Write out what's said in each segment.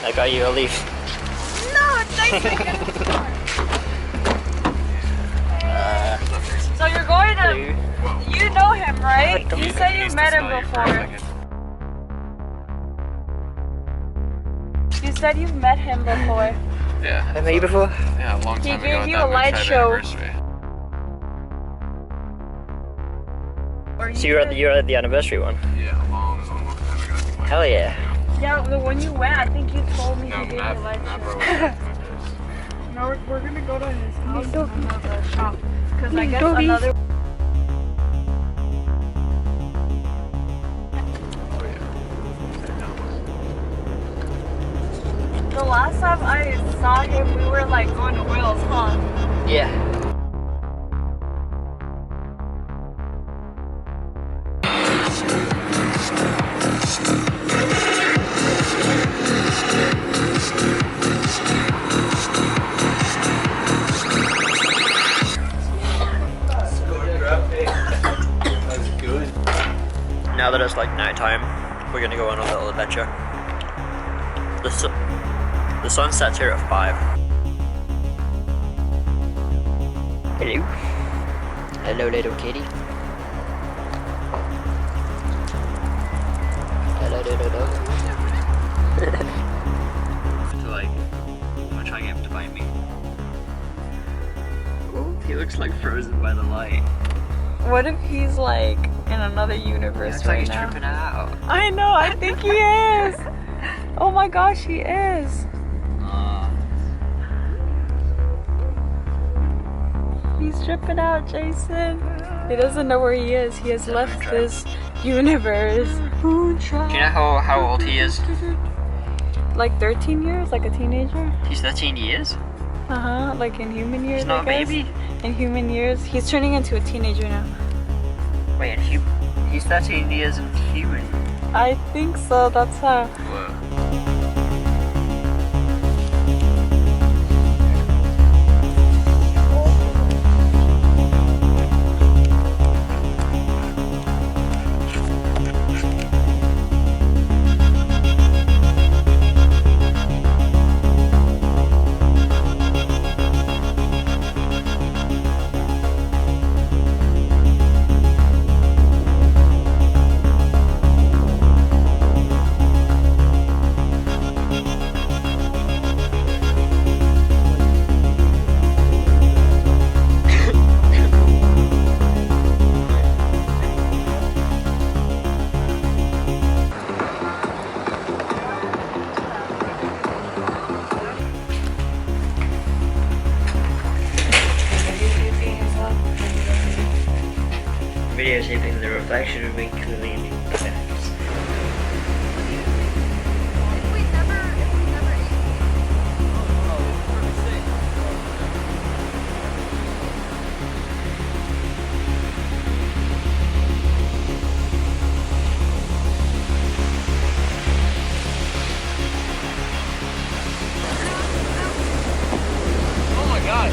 I got you a leaf. No, Jason. So you're going to... You know him, right? You said you've met him before. You said you've met him before. Yeah. Have I met you before? Yeah, a long time ago. He gave you a light show. So you were at the anniversary one? Yeah, a long time ago. Hell yeah. Yeah, the one you went, I think you told me he gave you a light show. No, we're gonna go to his house and another shop. Because I guess another... The last time I saw him, we were like going to Will's, huh? Yeah. Now that it's like night time, we're gonna go on a little adventure. The sun sets here at 5. Hello. Hello, little kitty. Hello, little dog. So like, I'm gonna try and get him to bite me. Oh, he looks like frozen by the light. What if he's like in another universe Looks right like he's now? tripping out. I know, I think he is. Oh my gosh, he is. He's tripping out, Jason. He doesn't know where he is. He has left this universe. Do you know how old he is? Like 13 years, like a teenager. He's 13 years? Uh-huh, like in human years, He's not I a guess. baby? In human years. He's turning into a teenager now. Wait, he's 13 years in human. I think so, that's how. Whoa. Videotaping the reflection of me cleaning the bags. Oh my god.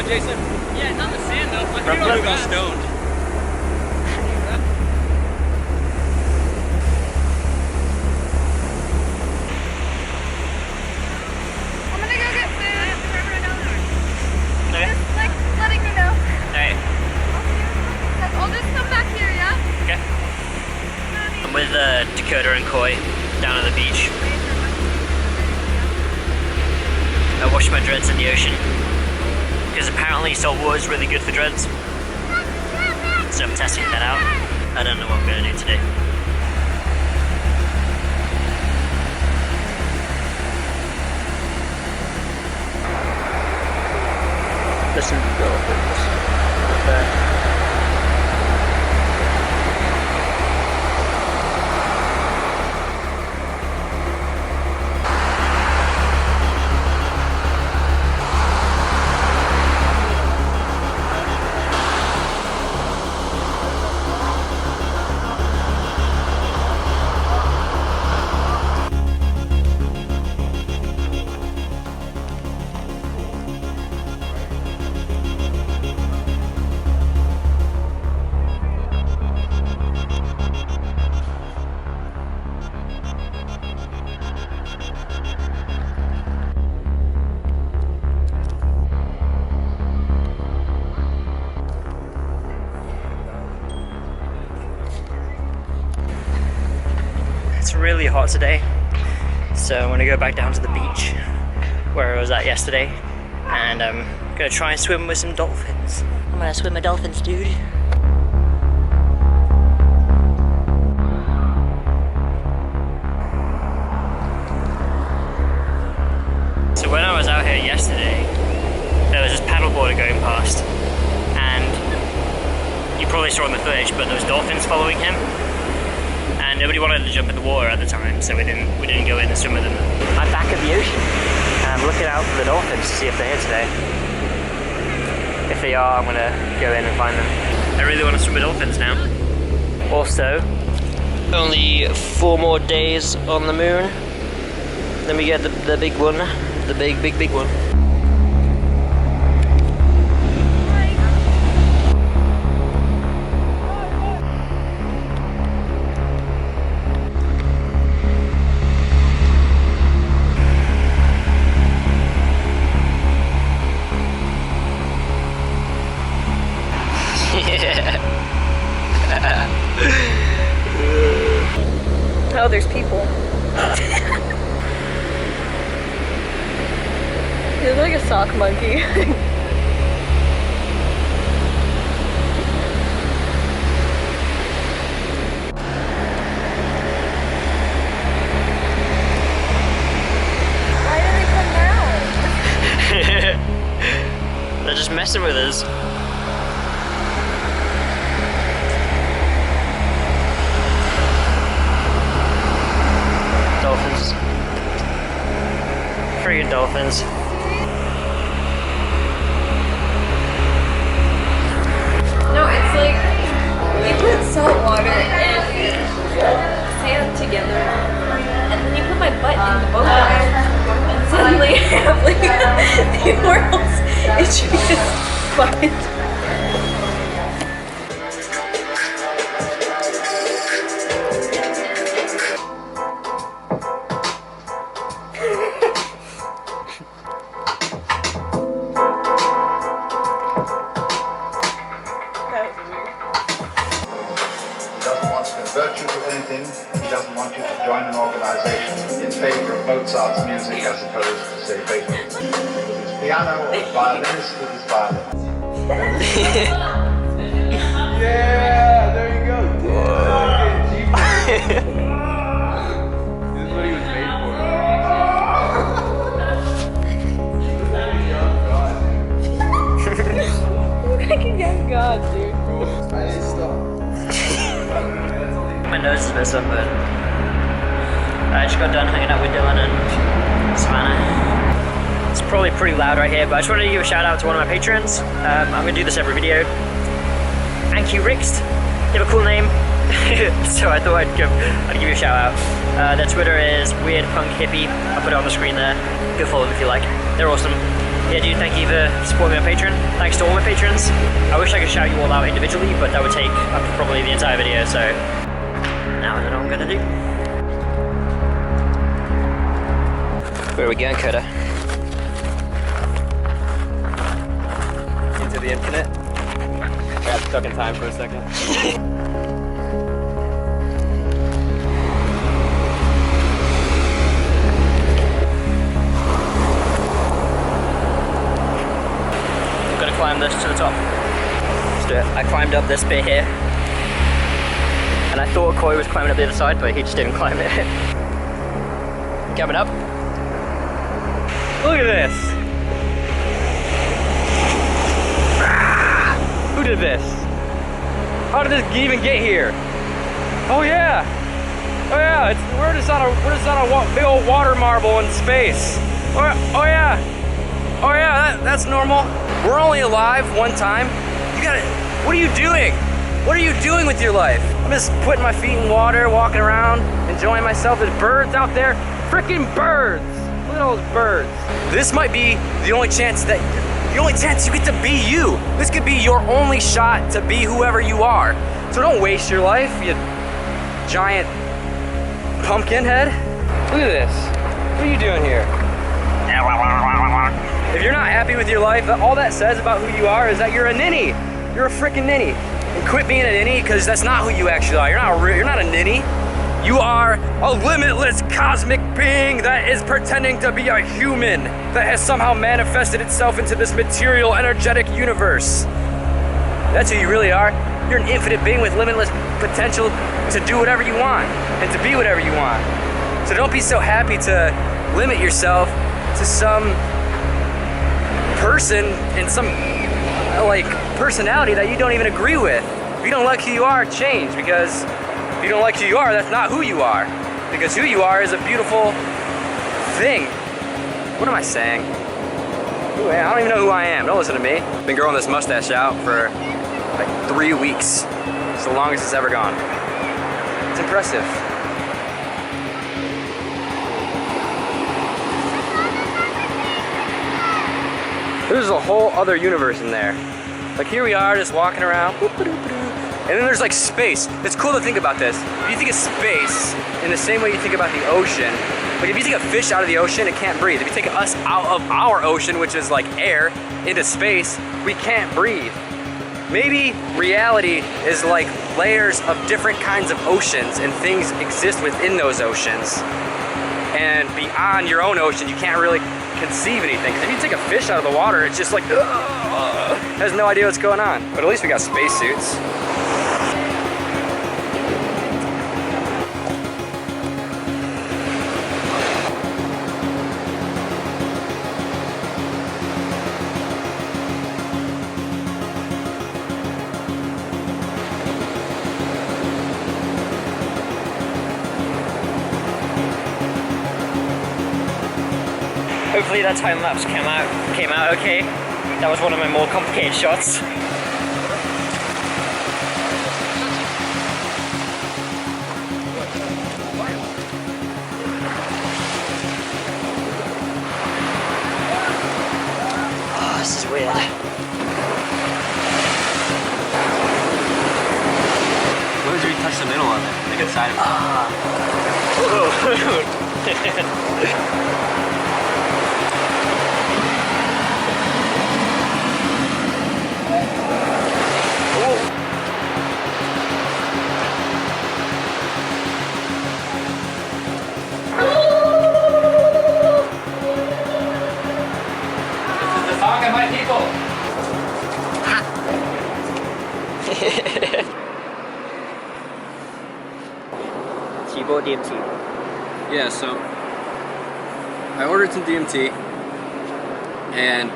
Jason? Yeah, not the sand though. I think I got stoned. I'm gonna go get food. Okay. Just like letting you know. Alright. I'll just come back here, yeah? Okay. I'm with Dakota and Koi down at the beach. I washed my dreads in the ocean. Because apparently salt water is really good for dreads. So I'm testing that out. I don't know what I'm going to do today. Listen, go. really hot today, so I'm gonna go back down to the beach where I was at yesterday, and I'm gonna try and swim with some dolphins. I'm gonna swim with dolphins, dude. So when I was out here yesterday, there was this paddleboarder going past, and you probably saw in the footage, but there was dolphins following him, and nobody wanted to jump in the water at the time, so we didn't go in and swim with them. I'm back at the ocean, and I'm looking out for the dolphins to see if they're here today. If they are, I'm gonna go in and find them. I really want to swim with dolphins now. Also, only 4 more days on the moon, then we get the big one, the big one. Oh, there's people. He's like a sock monkey. Why did they come down? They're just messing with us. Dolphins. Freaking dolphins. No, it's like you put salt water and sand together, and then you put my butt in the boat, and suddenly like, the world's itchiest butt. Convert you to anything, he doesn't want you to join an organization in favor of Mozart's music as opposed to, say, Beethoven's. With his piano or his violinist with his violin. Yeah, there you go. This is what he was made for. Like a young god, dude. I didn't stop. My nose is a bit sunburned. I just got done hanging out with Dylan and Savannah. It's probably pretty loud right here, but I just wanted to give a shout out to one of my patrons. I'm going to do this every video. Anki Rixt, you have a cool name, so I thought I'd give you a shout out. Their Twitter is Weird Punk Hippie. I'll put it on the screen there. Go follow them if you like. They're awesome. Yeah, dude, thank you for supporting my Patreon. Thanks to all my patrons. I wish I could shout you all out individually, but that would take up probably the entire video, so now I don't know what I'm gonna do. Where are we going, Kota? Into the infinite. I got stuck in time for a second. I'm gonna climb this to the top. Let's do it. I climbed up this bit here. And I thought Koi was climbing up the other side, but he just didn't climb it. Coming up. Look at this. Who did this? How did this even get here? Oh yeah. Oh yeah. We're just on a big old water marble in space. Oh yeah. Oh yeah. That's normal. We're only alive one time. You gotta. What are you doing? What are you doing with your life? I'm just putting my feet in water, walking around, enjoying myself. There's birds out there. Freaking birds. Look at all those birds. This might be the only chance you get to be you. This could be your only shot to be whoever you are. So don't waste your life, you giant pumpkin head. Look at this. What are you doing here? If you're not happy with your life, all that says about who you are is that you're a ninny. You're a freaking ninny. And quit being a ninny, because that's not who you actually are. You're not a ninny. You are a limitless cosmic being that is pretending to be a human that has somehow manifested itself into this material, energetic universe. That's who you really are. You're an infinite being with limitless potential to do whatever you want and to be whatever you want. So don't be so happy to limit yourself to some person and some like personality that you don't even agree with. If you don't like who you are, change, because if you don't like who you are, that's not who you are. Because who you are is a beautiful thing. What am I saying? Ooh, I don't even know who I am. Don't listen to me. Been growing this mustache out for like 3 weeks. It's the longest it's ever gone. It's impressive. There's a whole other universe in there. Like here we are just walking around. And then there's like space. It's cool to think about this. If you think of space in the same way you think about the ocean, like if you take a fish out of the ocean, it can't breathe. If you take us out of our ocean, which is like air, into space, we can't breathe. Maybe reality is like layers of different kinds of oceans and things exist within those oceans. And beyond your own ocean, you can't really conceive anything. Because if you take a fish out of the water, it's just like, has no idea what's going on. But at least we got spacesuits. Hopefully that time lapse came out okay. That was one of my more complicated shots. Oh, this is weird. What if we touch the middle of it, like inside of it? Chibo DMT. Yeah, so I ordered some DMT, and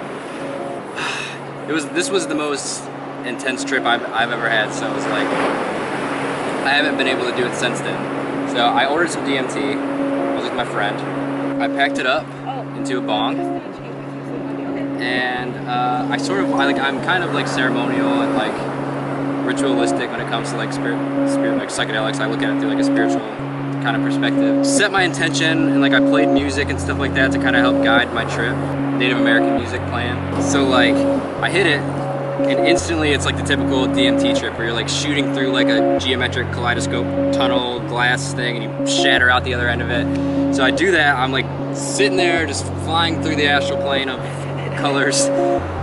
this was the most intense trip I've ever had. So it was like I haven't been able to do it since then. So I ordered some DMT. I was with my friend. I packed it up into a bong, and I'm kind of like ceremonial and like ritualistic when it comes to like spirit like psychedelics. I look at it through like a spiritual kind of perspective. Set my intention, and like I played music and stuff like that to kind of help guide my trip. Native American music playing. So like I hit it, and instantly it's like the typical DMT trip where you're like shooting through like a geometric kaleidoscope tunnel glass thing, and you shatter out the other end of it. So I do that. I'm like sitting there just flying through the astral plane of colors,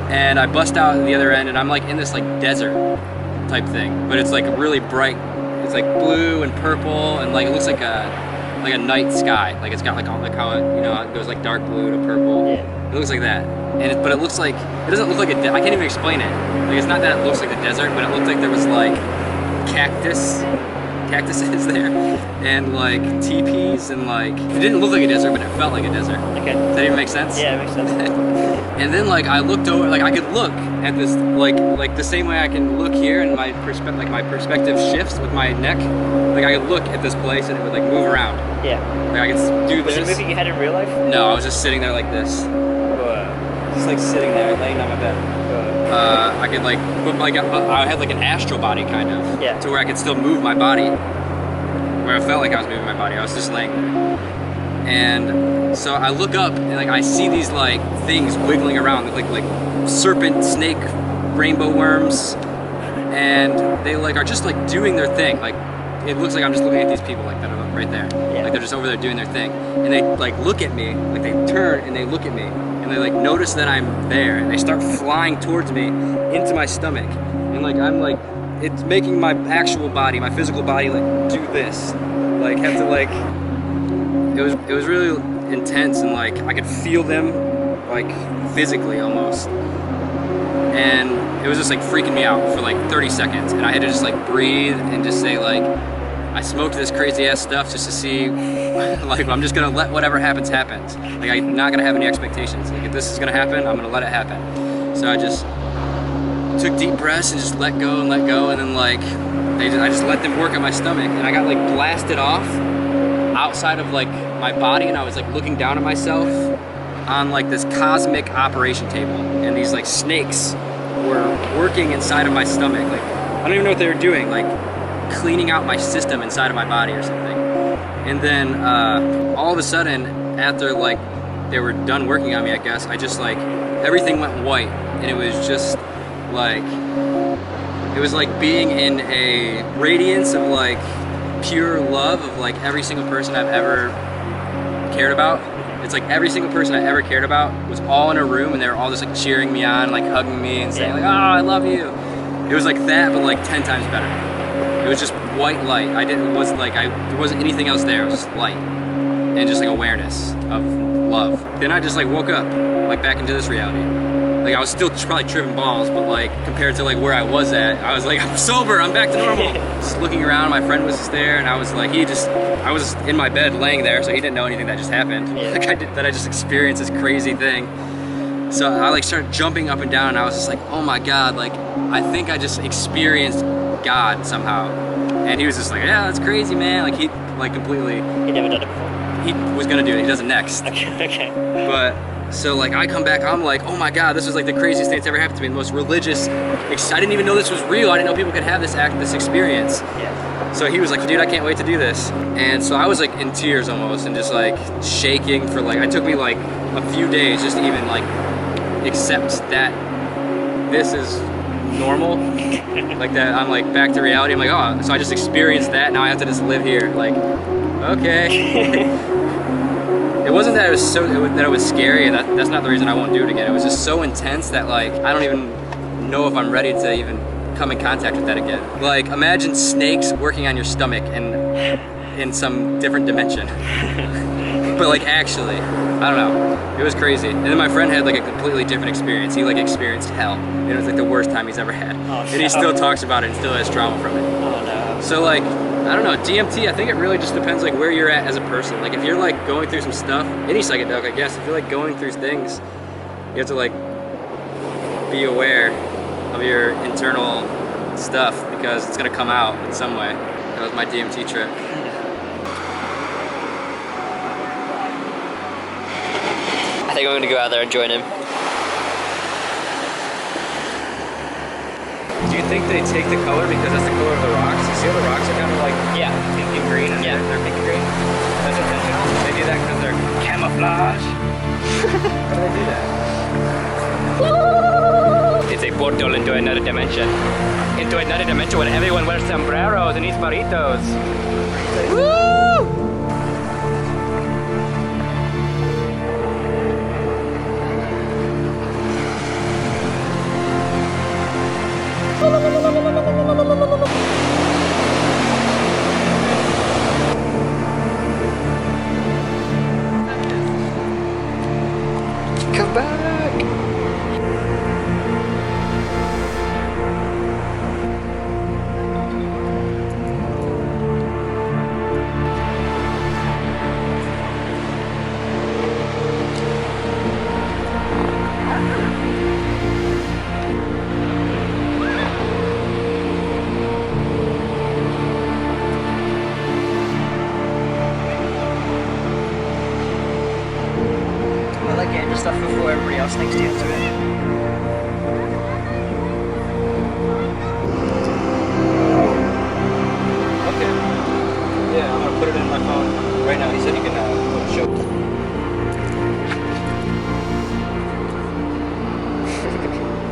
and I bust out the other end, and I'm like in this like desert type thing, but it's like really bright. It's like blue and purple, and like it looks like a night sky. Like it's got like all like how it, you know, it goes like dark blue to purple. Yeah. It looks like that, but it looks like it doesn't look like I can't even explain it. Like it's not that it looks like the desert, but it looked like there was like cactuses there, and like teepees, and like it didn't look like a desert, but it felt like a desert. Okay. Does that even make sense? Yeah, it makes sense. And then like I looked over, like I could look at this like the same way I can look here, and my perspective shifts with my neck. Like I could look at this place and it would like move around. Yeah. Like I could do this. Was it moving you had in real life? No, I was just sitting there like this. Just like sitting there, laying on my bed. I could like put like I had like an astral body kind of. Yeah. To where I could still move my body. Where I felt like I was moving my body. I was just laying there. And so I look up and like I see these like things wiggling around, like serpent, snake, rainbow worms, and they like are just like doing their thing. Like it looks like I'm just looking at these people like that right there. Yeah. Like they're just over there doing their thing, and they like look at me, like they turn and they look at me, and they like notice that I'm there, and they start flying towards me into my stomach, and like I'm like it's making my actual body, my physical body, like do this. like have to like, it was really intense, and like I could feel them like physically almost, and it was just like freaking me out for like 30 seconds, and I had to just like breathe and just say like, I smoked this crazy ass stuff just to see, like I'm just gonna let whatever happens happens. Like I'm not gonna have any expectations. Like if this is gonna happen, I'm gonna let it happen. So I just took deep breaths and just let go, and then like I just let them work on my stomach, and I got like blasted off outside of like my body, and I was like looking down at myself on like this cosmic operation table, and these like snakes were working inside of my stomach. Like I don't even know what they were doing, like cleaning out my system inside of my body or something. And then all of a sudden, after like they were done working on me, I guess, I just like, everything went white, and it was just like, it was like being in a radiance of like pure love of like every single person I've ever cared about. It's like every single person I ever cared about was all in a room, and they were all just like cheering me on, like hugging me and saying like, oh, I love you. It was like that, but like 10 times better. It was just white light. There wasn't anything else there. It was just light and just like awareness of love. Then I just like woke up, like back into this reality. Like I was still probably tripping balls, but like compared to like where I was at, I was like, I'm sober, I'm back to normal. Just looking around, my friend was just there, and I was like, I was in my bed laying there, so he didn't know anything that just happened. Like I just experienced this crazy thing. So I like started jumping up and down, and I was just like, oh my God, like I think I just experienced God somehow. And he was just like, yeah, that's crazy, man. Like he like completely. He'd never done it before. He was gonna do it. He does it next. Okay. But so like I come back, I'm like, oh my God, this was like the craziest thing that's ever happened to me. The most religious. I didn't even know this was real. I didn't know people could have this experience. Yeah. So he was like, dude, I can't wait to do this. And so I was like in tears almost, and just like shaking for like, it took me like a few days just to even like accept that this is normal. Like that I'm like back to reality. I'm like, oh, so I just experienced that, now I have to just live here. Like, okay. It wasn't that it was scary, and that's not the reason I won't do it again. It was just so intense that like I don't even know if I'm ready to even come in contact with that again. Like imagine snakes working on your stomach and in some different dimension. But like actually, I don't know, it was crazy. And then my friend had like a completely different experience. He like experienced hell, and it was like the worst time he's ever had. Oh, and he still talks about it and still has trauma from it. Oh no. So like, I don't know, DMT, I think it really just depends like where you're at as a person. Like if you're like going through some stuff, any psychedelic I guess, if you're like going through things, you have to like be aware of your internal stuff, because it's gonna come out in some way. That was my DMT trip. I think I'm gonna go out there and join him. Do you think they take the color because that's the color of the rocks? You see how the rocks are kind of like pink and green, and they're pink and green? That's intentional. They do that because they're camouflage. How do they do that? It's a portal into another dimension. Into another dimension where everyone wears sombreros and eats burritos. Woo! Come back! I like getting the stuff before everybody else thinks to answer it. Okay. Yeah, I'm gonna put it in my phone right now. He said he can show.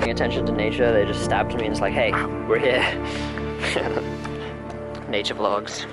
Paying attention to nature, they just stabbed me and it's like, hey, we're here. Nature vlogs.